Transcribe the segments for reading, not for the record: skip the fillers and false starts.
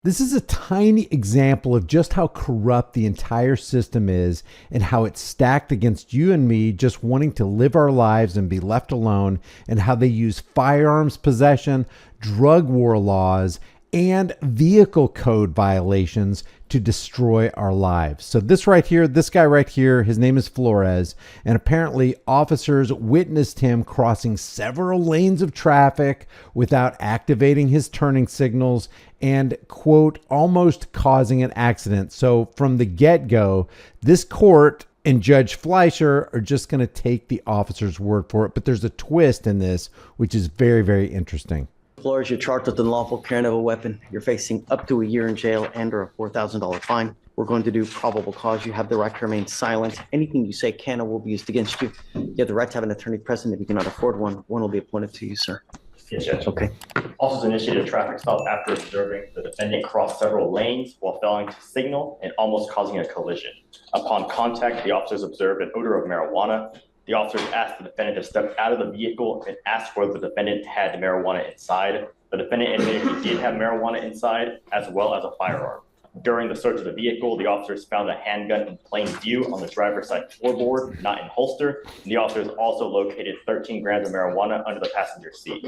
This is a tiny example of just how corrupt the entire system is and how it's stacked against you and me just wanting to live our lives and be left alone, and how they use firearms possession, drug war laws, and vehicle code violations to destroy our lives. So this guy right here, his name is Flores, and apparently officers witnessed him crossing several lanes of traffic without activating his turning signals and, quote, almost causing an accident. So from the get-go, this court and Judge Fleischer are just going to take the officer's word for it. But there's a twist in this, which is very, very interesting. Flores, you're charged with unlawful carrying of a weapon. You're facing up to a year in jail and or a $4,000 fine. We're going to do probable cause. You have the right to remain silent. Anything you say can or will be used against you. You have the right to have an attorney present. If you cannot afford one, one will be appointed to you, sir. Yes, Judge. Okay. Officers initiated a traffic stop after observing the defendant cross several lanes while failing to signal and almost causing a collision. Upon contact, the officers observed an odor of marijuana. The officers asked the defendant to step out of the vehicle and asked whether the defendant had marijuana inside. The defendant admitted he did have marijuana inside, as well as a firearm. During the search of the vehicle, the officers found a handgun in plain view on the driver's side floorboard, not in holster. The officers also located 13 grams of marijuana under the passenger seat.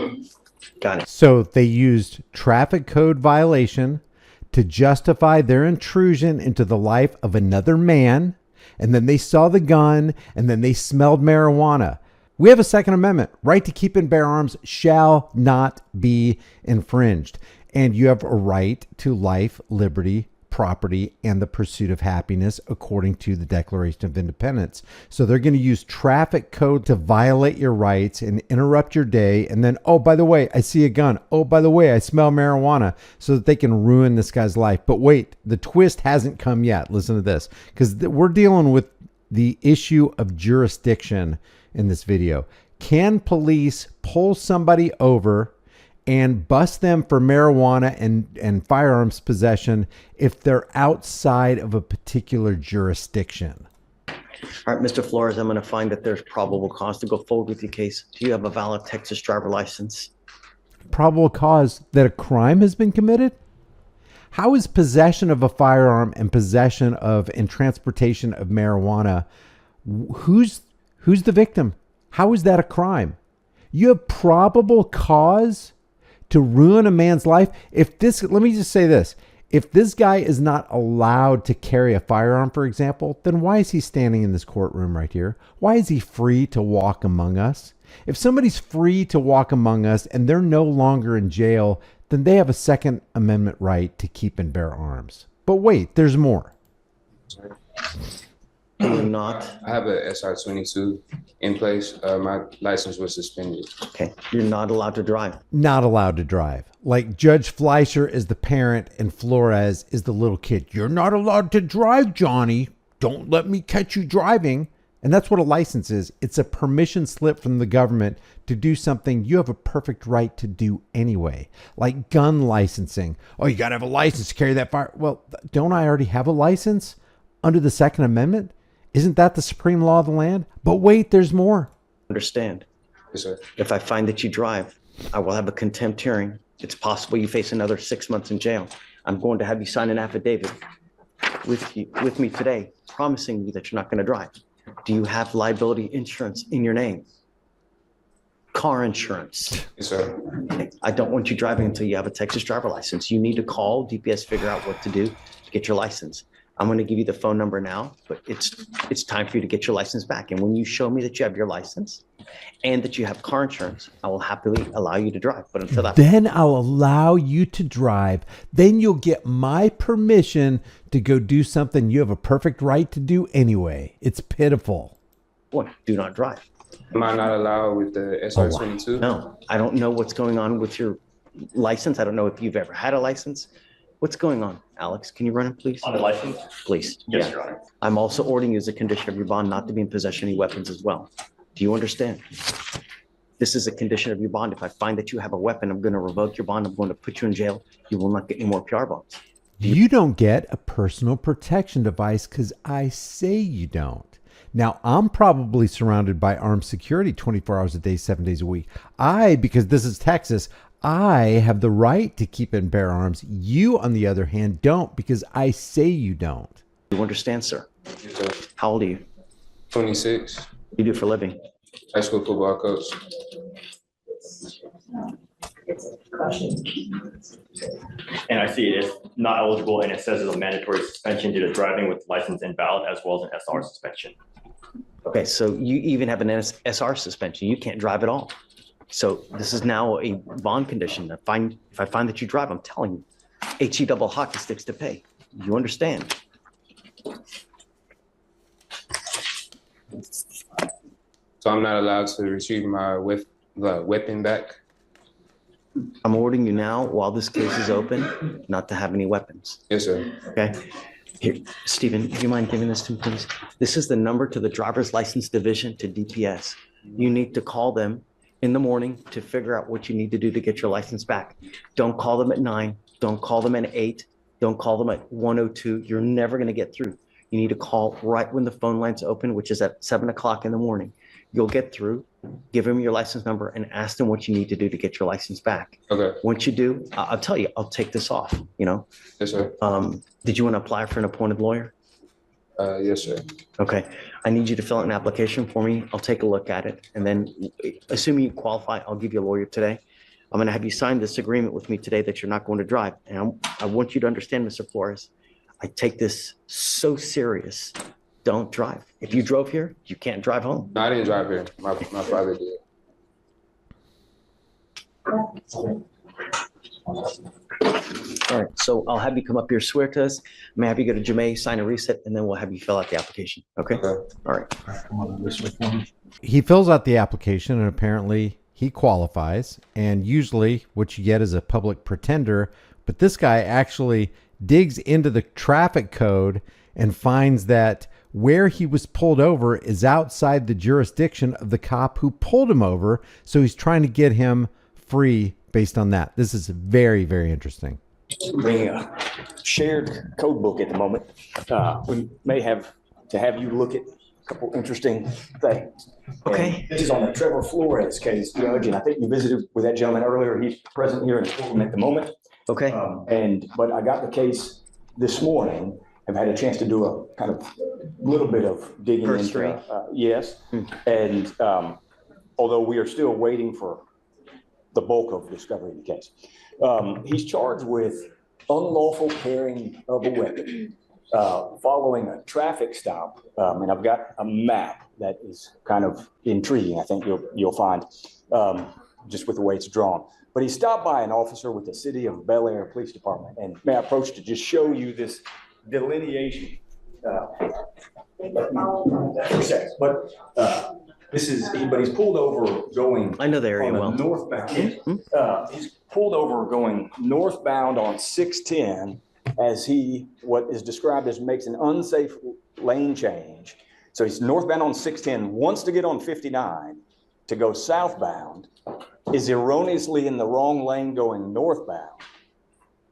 Got it. So they used traffic code violation to justify their intrusion into the life of another man. And then they saw the gun, and then they smelled marijuana. We have a Second Amendment. Right to keep and bear arms shall not be infringed. And you have a right to life, liberty, property, and the pursuit of happiness, according to the Declaration of Independence. So they're going to use traffic code to violate your rights and interrupt your day. And then, oh, by the way, I see a gun. Oh, by the way, I smell marijuana, so that they can ruin this guy's life. But wait, the twist hasn't come yet. Listen to this, because we're dealing with the issue of jurisdiction in this video. Can police pull somebody over and bust them for marijuana and firearms possession if they're outside of a particular jurisdiction? All right, Mr. Flores, I'm going to find that there's probable cause to go forward with your case. Do you have a valid Texas driver license? Probable cause that a crime has been committed? How is possession of a firearm and possession of and transportation of marijuana, who's the victim? How is that a crime? You have probable cause to ruin a man's life. Let me just say this. If this guy is not allowed to carry a firearm, for example, then why is he standing in this courtroom right here? Why is he free to walk among us? If somebody's free to walk among us and they're no longer in jail, then they have a Second Amendment right to keep and bear arms. But wait, there's more. Not. I have a SR22 in place. My license was suspended. Okay. You're not allowed to drive. Not allowed to drive. Like Judge Fleischer is the parent and Flores is the little kid. You're not allowed to drive, Johnny. Don't let me catch you driving. And that's what a license is. It's a permission slip from the government to do something you have a perfect right to do anyway. Like gun licensing. Oh, you got to have a license to carry that fire. Well, don't I already have a license under the Second Amendment? Isn't that the supreme law of the land? But wait, there's more. Understand. Yes, sir. If I find that you drive, I will have a contempt hearing. It's possible you face another 6 months in jail. I'm going to have you sign an affidavit with me today, promising you that you're not going to drive. Do you have liability insurance in your name? Car insurance. Yes, sir. I don't want you driving until you have a Texas driver license. You need to call DPS, figure out what to do to get your license. I'm going to give you the phone number now, but it's time for you to get your license back. And when you show me that you have your license and that you have car insurance, I will happily allow you to drive. But until that, then I'll allow you to drive. Then you'll get my permission to go do something you have a perfect right to do anyway. It's pitiful. point, do not drive. Am I not allowed with the SR22? No, I don't know what's going on with your license. I don't know if you've ever had a license. What's going on, Alex? Can you run it, please? On the license? Please. Yes, Yeah. Your Honor. I'm also ordering you as a condition of your bond not to be in possession of any weapons as well. Do you understand? This is a condition of your bond. If I find that you have a weapon, I'm going to revoke your bond. I'm going to put you in jail. You will not get any more PR bonds. You don't get a personal protection device because I say you don't. Now, I'm probably surrounded by armed security 24 hours a day, 7 days a week. Because this is Texas, I have the right to keep and bear arms. You, on the other hand, don't, because I say you don't. You understand, sir? Yes, sir. How old are you? 26, What do you do for a living? high school football coach. And I see it is not eligible, and it says it's a mandatory suspension due to driving with license invalid, as well as an SR suspension. Okay, so you even have an SR suspension. You can't drive at all. So this is now a bond condition. If I find that you drive, I'm telling you, HE double hockey sticks to pay. You understand? So I'm not allowed to retrieve my weapon back. I'm ordering you now, while this case is open, not to have any weapons. Yes, sir. Okay? Here, Stephen, do you mind giving this to me, please? This is the number to the driver's license division to DPS. You need to call them in the morning to figure out what you need to do to get your license back. Don't call them at 9. Don't call them at 8. Don't call them at 1:02. You're never going to get through. You need to call right when the phone lines open, which is at 7 o'clock in the morning. You'll get through, give them your license number, and ask them what you need to do to get your license back. Okay. Once you do, I'll tell you, I'll take this off, you know? Yes, sir. Did you want to apply for an appointed lawyer? Yes, sir. Okay, I need you to fill out an application for me. I'll take a look at it. And then assuming you qualify, I'll give you a lawyer today. I'm going to have you sign this agreement with me today that you're not going to drive. And I want you to understand, Mr. Flores, I take this so serious. Don't drive. If you drove here, you can't drive home. No, I didn't drive here. My father did. All right, so I'll have you come up here, swear to us. I'm gonna have you go to Jamae, sign a reset, and then we'll have you fill out the application. Okay? Okay. All right. He fills out the application, and apparently he qualifies. And usually what you get is a public pretender. But this guy actually digs into the traffic code and finds that where he was pulled over is outside the jurisdiction of the cop who pulled him over. So he's trying to get him free based on that. This is very, very interesting. Bringing a shared code book at the moment. We may have to have you look at a couple interesting things. Okay. And this is on the Trevor Flores case, Judge, and I think you visited with that gentleman earlier. He's present here in the courtroom at the moment. Okay. But I got the case this morning. I've had a chance to do a kind of little bit of digging Cursory. into. Yes. And although we are still waiting for the bulk of discovery in the case, he's charged with unlawful carrying of a weapon following a traffic stop. And I've got a map that is kind of intriguing. I think you'll find just with the way it's drawn. But he stopped by an officer with the City of Bel Air Police Department, and may I approach to just show you this delineation. But this is, but he's pulled over going. I know the area well. Northbound. He's pulled over going northbound on 610 as what is described as makes an unsafe lane change. So he's northbound on 610, wants to get on 59 to go southbound, is erroneously in the wrong lane going northbound.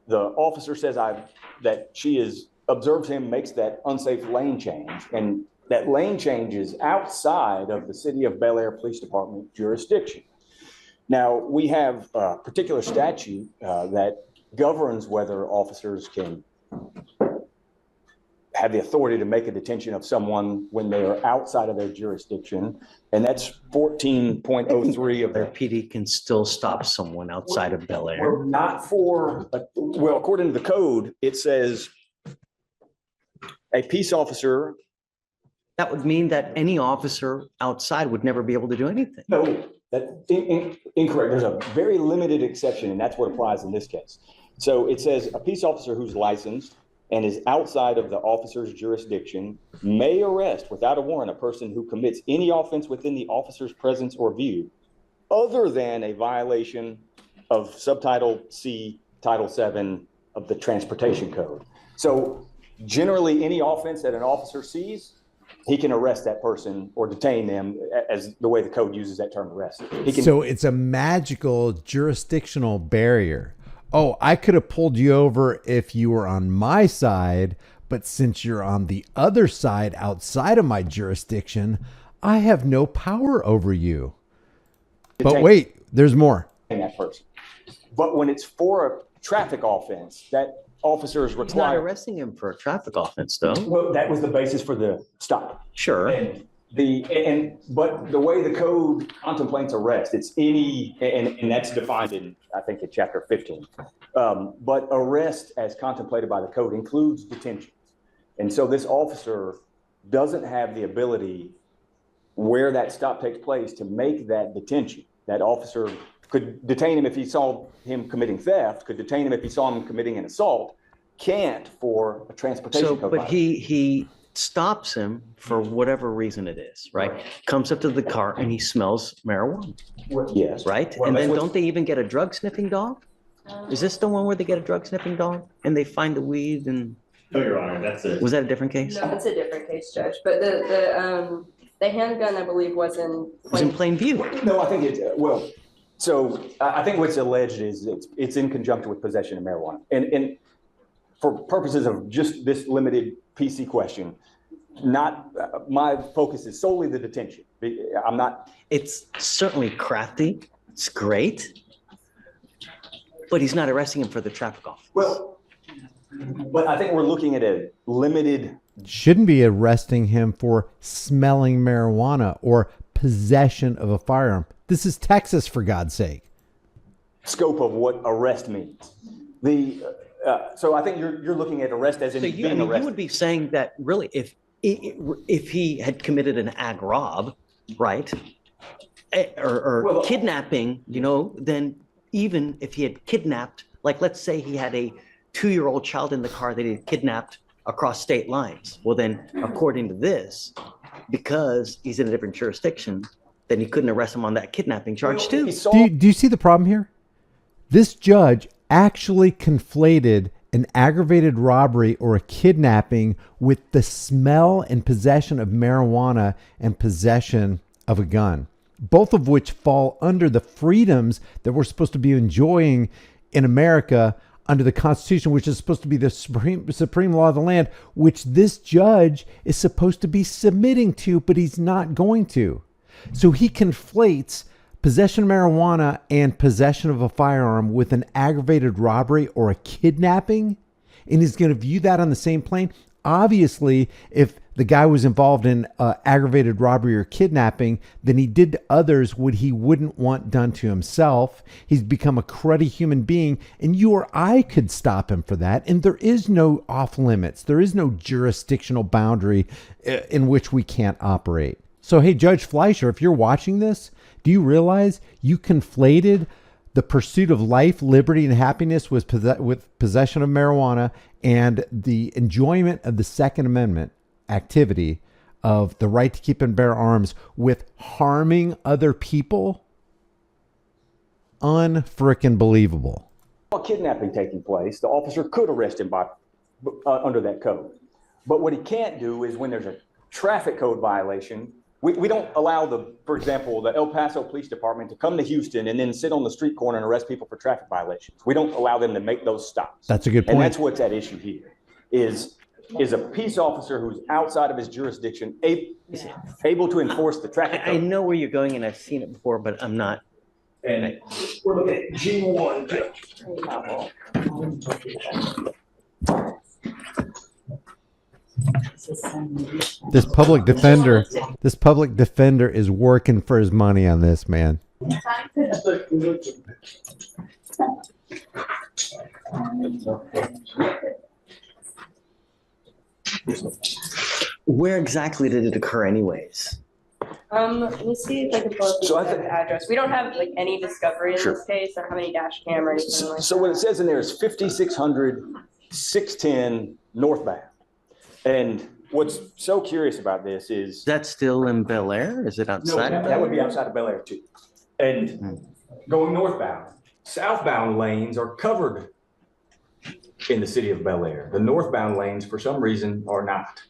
The officer says that she has observed him makes that unsafe lane change, and that lane change is outside of the City of Bel Air Police Department jurisdiction. Now, we have a particular statute that governs whether officers can have the authority to make a detention of someone when they are outside of their jurisdiction, and that's 14.03 of Their their. PD can still stop someone outside of Bel Air. Well, not for, well, according to the code, it says a peace officer. That would mean that any officer outside would never be able to do anything. No, that's incorrect. There's a very limited exception, and that's what applies in this case. So it says a peace officer who's licensed and is outside of the officer's jurisdiction may arrest without a warrant a person who commits any offense within the officer's presence or view, other than a violation of subtitle C, Title 7 of the Transportation Code. So generally, any offense that an officer sees, he can arrest that person or detain them, as the way the code uses that term, arrest. So it's a magical jurisdictional barrier. Oh, I could have pulled you over if you were on my side, but since you're on the other side outside of my jurisdiction, I have no power over you. But wait, there's more. That person. But when it's for a traffic offense, that officer is He's not required. arresting him for a traffic offense, though. Well, that was the basis for the stop. Sure. But the way the code contemplates arrest, it's any, and that's defined in, I think, in chapter 15. But arrest as contemplated by the code includes detention. And so this officer doesn't have the ability where that stop takes place to make that detention. That officer could detain him if he saw him committing theft, could detain him if he saw him committing an assault, can't for a transportation So, code but violation. he stops him for whatever reason it is, right? Comes up to the car and he smells marijuana, Yes. right? Well, And that's then what- don't they even get a drug sniffing dog? Is this the one where they get a drug sniffing dog and they find the weed and, No, Your Honor, that's it. was that a different case? No, it's a different case, Judge, but the handgun, I believe, was in. It was in plain view. No, I think it's, well, so I think what's alleged is it's in conjunction with possession of marijuana. And for purposes of just this limited PC question, not, my focus is solely the detention. I'm not, It's certainly crafty. It's great. But he's not arresting him for the traffic offense. well, but I think we're looking at a limited, Shouldn't be arresting him for smelling marijuana or possession of a firearm. This is Texas, for God's sake. scope of what arrest means. So I think you're looking at arrest as in So being you, I mean, you arrested. would be saying that really if he had committed an ag rob, right? Or Well, kidnapping, then even if he had kidnapped, like let's say he had a 2-year-old child in the car that he had kidnapped across state lines. Well, then according to this, because he's in a different jurisdiction, then he couldn't arrest him on that kidnapping charge too. He saw- Do you see the problem here? This judge actually conflated an aggravated robbery or a kidnapping with the smell and possession of marijuana and possession of a gun, both of which fall under the freedoms that we're supposed to be enjoying in America under the Constitution, which is supposed to be the supreme law of the land, which this judge is supposed to be submitting to, but he's not going to. So he conflates possession of marijuana and possession of a firearm with an aggravated robbery or a kidnapping, and he's going to view that on the same plane. Obviously, if the guy was involved in aggravated robbery or kidnapping, then he did to others what he wouldn't want done to himself. He's become a cruddy human being, and you or I could stop him for that. And there is no off limits. There is no jurisdictional boundary in which we can't operate. So, hey, Judge Fleischer, if you're watching this, do you realize you conflated the pursuit of life, liberty, and happiness with possession of marijuana and the enjoyment of the Second Amendment activity of the right to keep and bear arms with harming other people? Unfrickin' believable. a kidnapping taking place, the officer could arrest him by under that code. But what he can't do is when there's a traffic code violation, we don't allow for example, the El Paso Police Department to come to Houston and then sit on the street corner and arrest people for traffic violations. We don't allow them to make those stops. That's a good point. And that's what's at issue here is a peace officer who's outside of his jurisdiction able to enforce the traffic I code. know where you're going and I've seen it before, but I'm not. And we're looking at G1. This public defender is working for his money on this, man. Where exactly did it occur anyways? Let me see if I can pull up So I the think- address. We don't have like any discovery in Sure. this case, or how many dash cam or anything So, like so what it says in there is 5600, 610 northbound. And what's so curious about this is Is that still in Bel Air? Is it no, outside of that Bel would be Air? outside of Bel Air too. And going northbound, southbound lanes are covered in the city of Bel Air. The northbound lanes, for some reason, are not.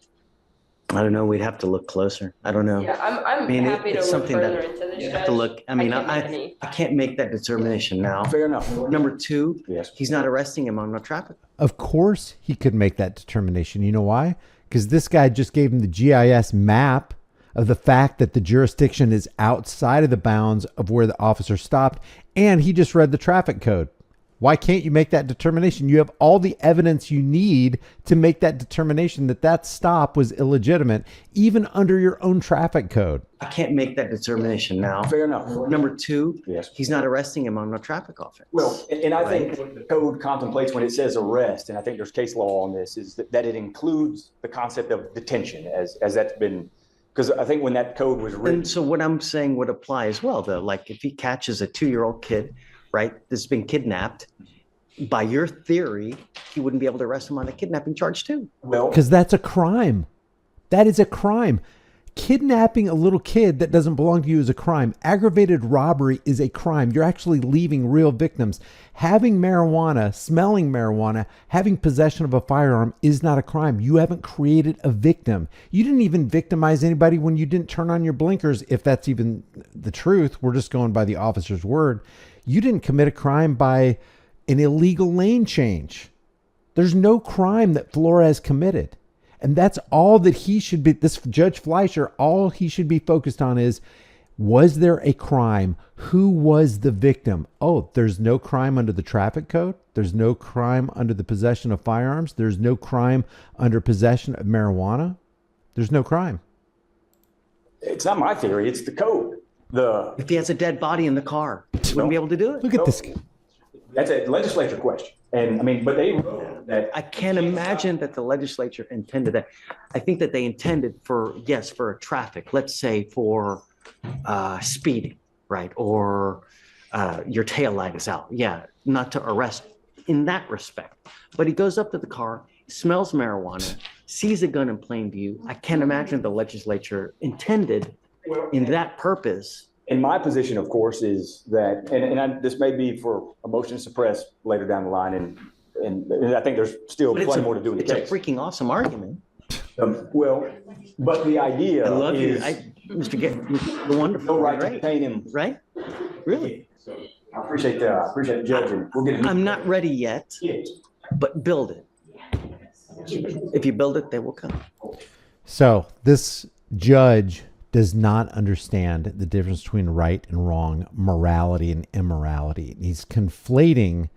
I don't know. We'd have to look closer. I don't know. Yeah, I'm mean, happy to it's look something further that into this. You have to look. I mean, can't make I any- can't make that determination now. Fair enough. Number two, Yes. he's not arresting him on no traffic. Of course he could make that determination. You know why? Because this guy just gave him the GIS map of the fact that the jurisdiction is outside of the bounds of where the officer stopped. And he just read the traffic code. Why can't you make that determination? You have all the evidence you need to make that determination that that stop was illegitimate, even under your own traffic code. I can't make that determination now. Fair enough. Number two, Yes. he's not arresting him on a traffic offense. Well, and I think what the code contemplates when it says arrest, and I think there's case law on this, is that it includes the concept of detention as that's been, because I think when that code was written. And so what I'm saying would apply as well, though. Like if he catches a 2-year-old kid, right, that's been kidnapped, by your theory, he wouldn't be able to arrest him on a kidnapping charge too. Well, Because that's a crime. That is a crime. Kidnapping a little kid that doesn't belong to you is a crime. Aggravated robbery is a crime. You're actually leaving real victims. Having marijuana, smelling marijuana, having possession of a firearm is not a crime. You haven't created a victim. You didn't even victimize anybody when you didn't turn on your blinkers, if that's even the truth. We're just going by the officer's word. You didn't commit a crime by an illegal lane change. There's no crime that Flores committed. And that's all that he should be, this Judge Fleischer, all he should be focused on is, was there a crime? Who was the victim? Oh, there's no crime under the traffic code. There's no crime under the possession of firearms. There's no crime under possession of marijuana. There's no crime. it's not my theory, it's the code. If he has a dead body in the car, he wouldn't be able to do it. Look at this. That's a legislature question. And I mean, but they wrote that. I can't imagine that the legislature intended that. I think that they intended for, yes, for traffic, let's say for speeding, right? Or your tail light is out. Yeah, not to arrest in that respect. But he goes up to the car, smells marijuana, sees a gun in plain view. I can't imagine the legislature intended in that purpose. And my position, of course, is that, this may be for a motion to suppress later down the line, and I think there's still But plenty more to do in the it's a case. freaking awesome argument. Well, but the idea I love you. is Mr. You're wonderful. no right to Right? detain him. Right? Really? I appreciate the judge, and we'll get. I'm not ready yet, but build it. If you build it, they will come. So this judge does not understand the difference between right and wrong, morality and immorality. He's conflating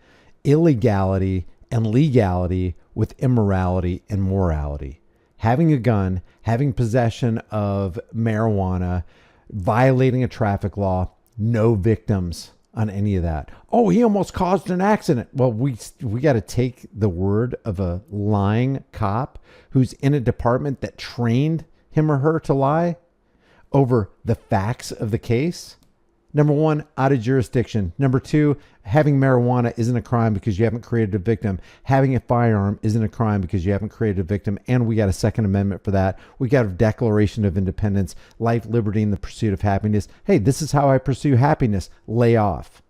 illegality and legality with immorality and morality. Having a gun, having possession of marijuana, violating a traffic law, no victims on any of that. Oh, he almost caused an accident. Well, we got to take the word of a lying cop who's in a department that trained him or her to lie over the facts of the case. Number one, out of jurisdiction. Number two, having marijuana isn't a crime because you haven't created a victim. Having a firearm isn't a crime because you haven't created a victim. And we got a Second Amendment for that. We got a Declaration of Independence, life, liberty, and the pursuit of happiness. Hey, this is how I pursue happiness. Lay off.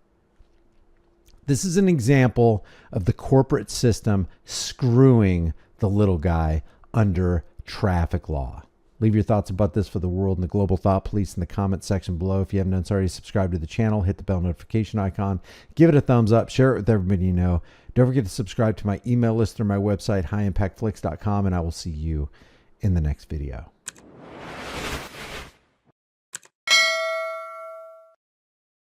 This is an example of the corporate system screwing the little guy under traffic law. Leave your thoughts about this for the world and the global thought police in the comment section below. If you haven't done so already, subscribe to the channel, hit the bell notification icon, give it a thumbs up, share it with everybody you know. Don't forget to subscribe to my email list or my website, highimpactflix.com, and I will see you in the next video.